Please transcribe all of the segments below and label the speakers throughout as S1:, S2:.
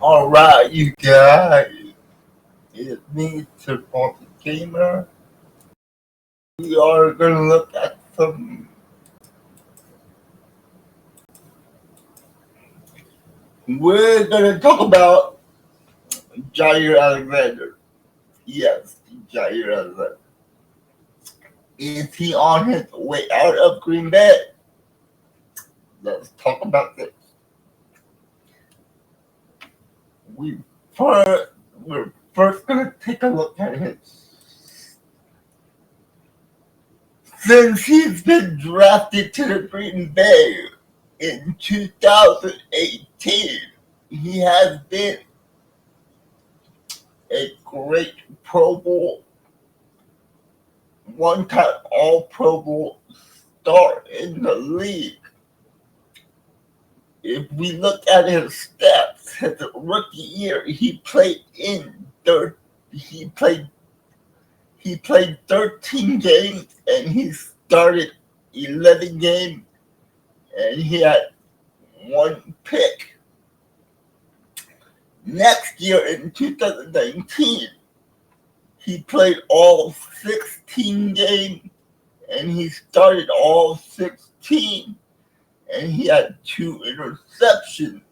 S1: Alright, you guys, it's me, Triple Gamer. We are gonna look at some. We're gonna talk about Jaire Alexander. Yes, Jaire Alexander. Is he on his way out of Green Bay? Let's talk about this. We first, we're first gonna take a look at his. Since he's been drafted to the Green Bay in 2018, he has been a great Pro Bowl, one-time All Pro Bowl star in the league. If we look at his stats, his rookie year, he played 13 games and he started 11 games and he had one pick. Next year in 2019, he played all 16 games and he started all 16 and he had 2 interceptions.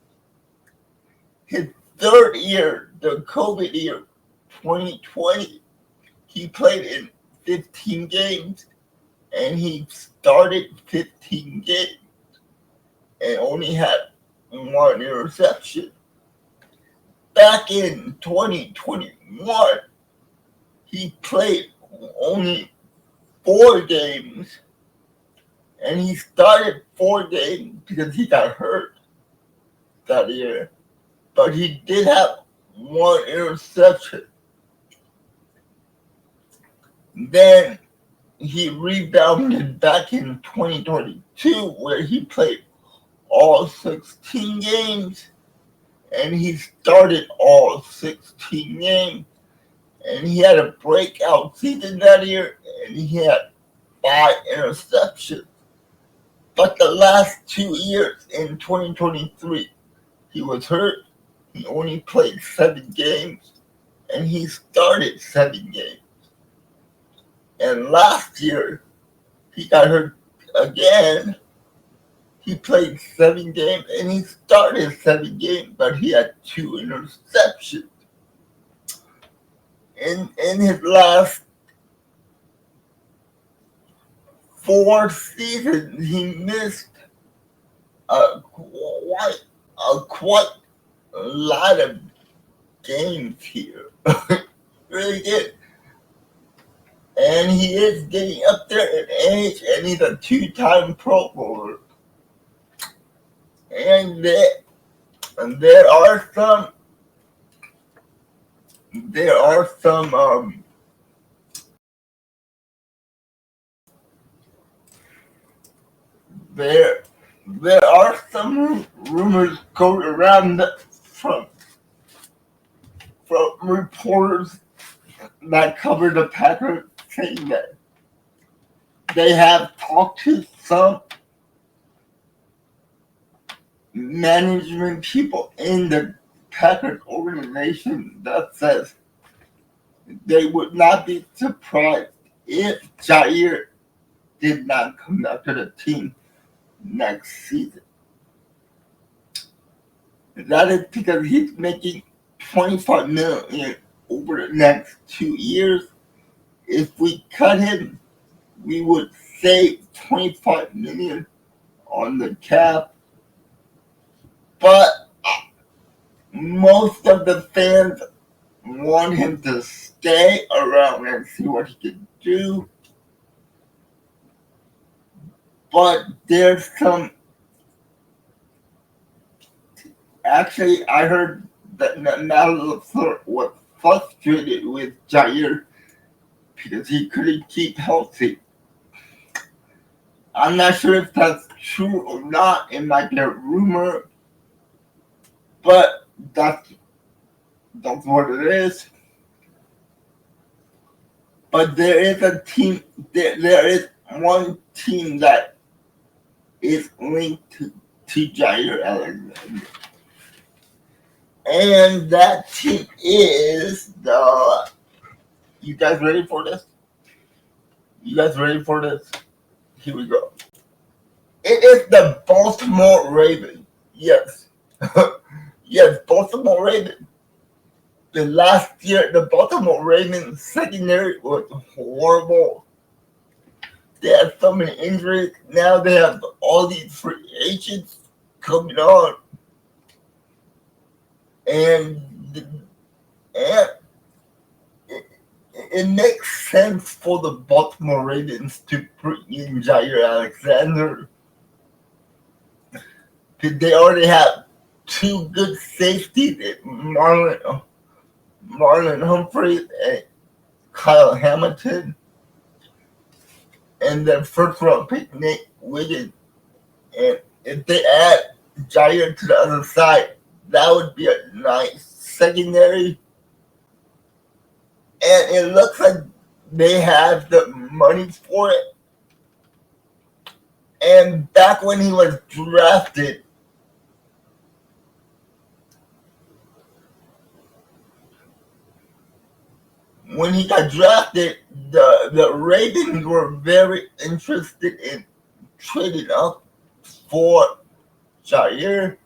S1: His third year, the COVID year, 2020, he played in 15 games and he started 15 games and only had 1 interception. Back in 2021, he played only 4 games and he started 4 games because he got hurt that year. But he did have 1 interception. Then he rebounded back in 2022 where he played all 16 games and he started all 16 games and he had a breakout season that year and he had 5 interceptions. But the last 2 years in 2023, he was hurt. He only played 7 games and he started 7 games. And last year, he got hurt again. He played 7 games and he started 7 games, but he had 2 interceptions. In his last 4 seasons, he missed quite a lot of games here. Really did. And he is getting up there in age, and he's a 2-time Pro Bowler. And there are some there are some rumors going around from reporters that cover the Packers saying that they have talked to some management people in the Packers organization that says they would not be surprised if Jaire did not come back to the team next season. That is because he's making $25 million over the next 2 years. If we cut him, we would save $25 million on the cap. But most of the fans want him to stay around and see what he can do. But there's some. Actually, I heard that Matt LaFleur was frustrated with Jaire because he couldn't keep healthy. I'm not sure if that's true or not. It might be a rumor, but that's what it is. But there is a team. There is one team that is linked to Jaire Alexander. And that team is the. You guys ready for this? You guys ready for this? Here we go. It is the Baltimore Ravens. Yes. Yes, Baltimore Ravens. The last year, the Baltimore Ravens secondary was horrible. They had so many injuries. Now they have all these free agents coming on. And, and it makes sense for the Baltimore Ravens to bring in Jaire Alexander. Because they already have two good safeties, Marlon Humphreys and Kyle Hamilton. And then first round pick Nate Wiggins. And if they add Jaire to the other side, that would be a nice secondary. And it looks like they have the money for it. And back when he was drafted, the Ravens were very interested in trading up for Jaire,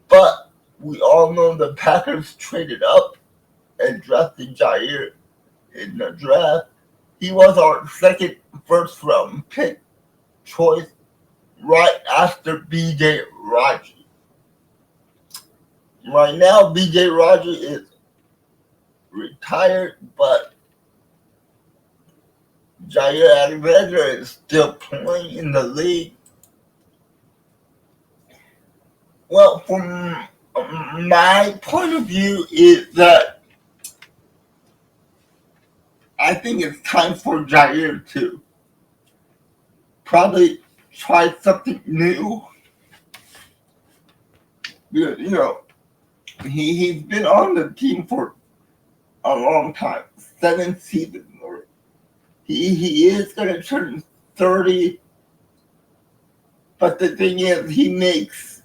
S1: but we all know the Packers traded up and drafted Jaire in the draft. He was our second first round pick choice right after B.J. Raji. Right now, B.J. Raji is retired, but Jaire Alexander is still playing in the league. Well, from my point of view, is that I think it's time for Jaire to probably try something new. Because, he's been on the team for a long time, 7 seasons. He is going to turn 30, but the thing is, he makes,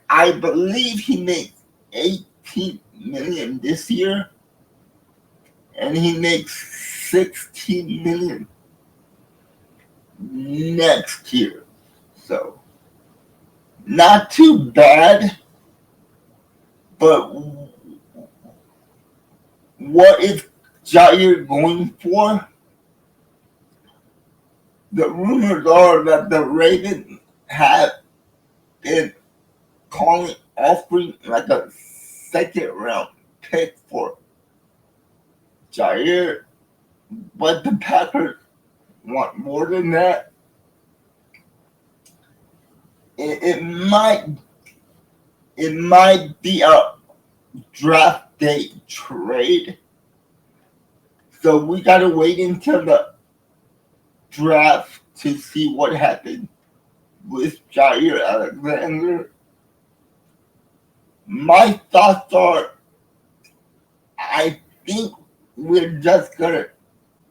S1: I believe he makes $18 million this year, and he makes $16 million next year. So, not too bad, but what is Jaire going for? The rumors are that the Ravens have been offering like a second round pick for Jaire, but the Packers want more than that. It might be a draft day trade, so we gotta wait until the draft to see what happened with Jaire Alexander. My thoughts are, I think we're just gonna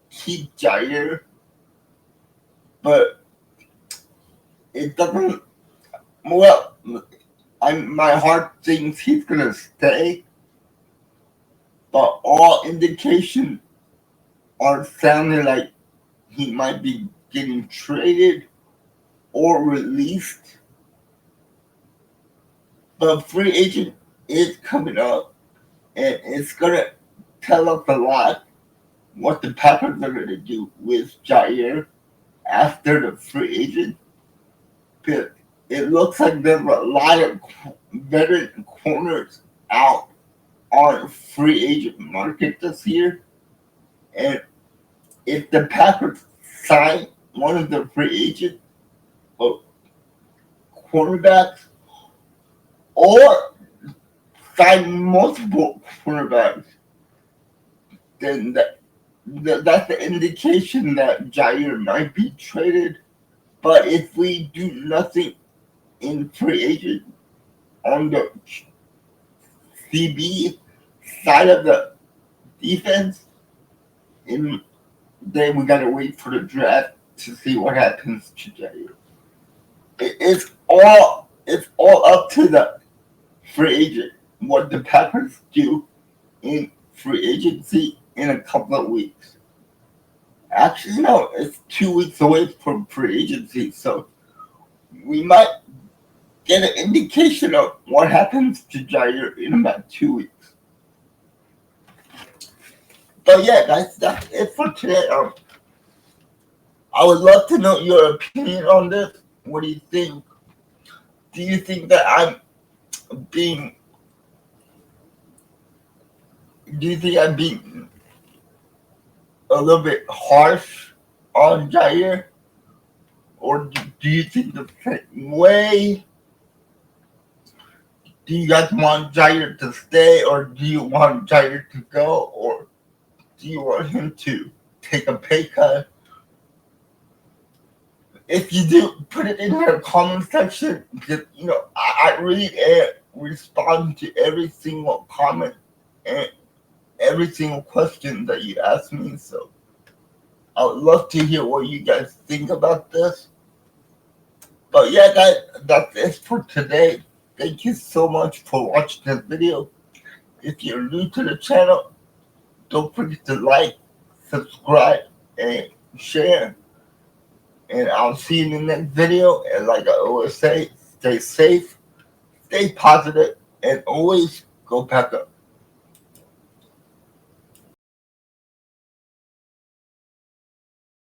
S1: keep Jaire, but it doesn't. Well, my heart thinks he's gonna stay, but all indications are sounding like he might be getting traded or released. But free agent is coming up, and it's gonna tell us a lot what the Packers are gonna do with Jaire after the free agent. But it looks like there's a lot of veteran corners out on free agent market this year, and if the Packers sign one of the free agent cornerbacks or sign multiple cornerbacks, then that's the indication that Jaire might be traded. But if we do nothing in free agent on the CB side of the defense, then we gotta wait for the draft to see what happens to Jaire. It's all up to the free agent. what the Packers do in free agency in a couple of weeks. Actually, no, it's 2 weeks away from free agency, so we might get an indication of what happens to Jaire in about 2 weeks. But yeah, that's it for today. I would love to know your opinion on this. What do you think? Do you think that being? Do you think I'm being a little bit harsh on Jair, or do you think the same way? Do you guys want Jair to stay, or do you want Jair to go, or do you want him to take a pay cut? If you do, put it in your comment section because I read and respond to every single comment and every single question that you ask me. So I would love to hear what you guys think about this. But yeah, that's it for today. Thank you so much for watching this video. If you're new to the channel, don't forget to like, subscribe, and share. And I'll see you in the next video. And like I always say, stay safe, stay positive, and always go back up.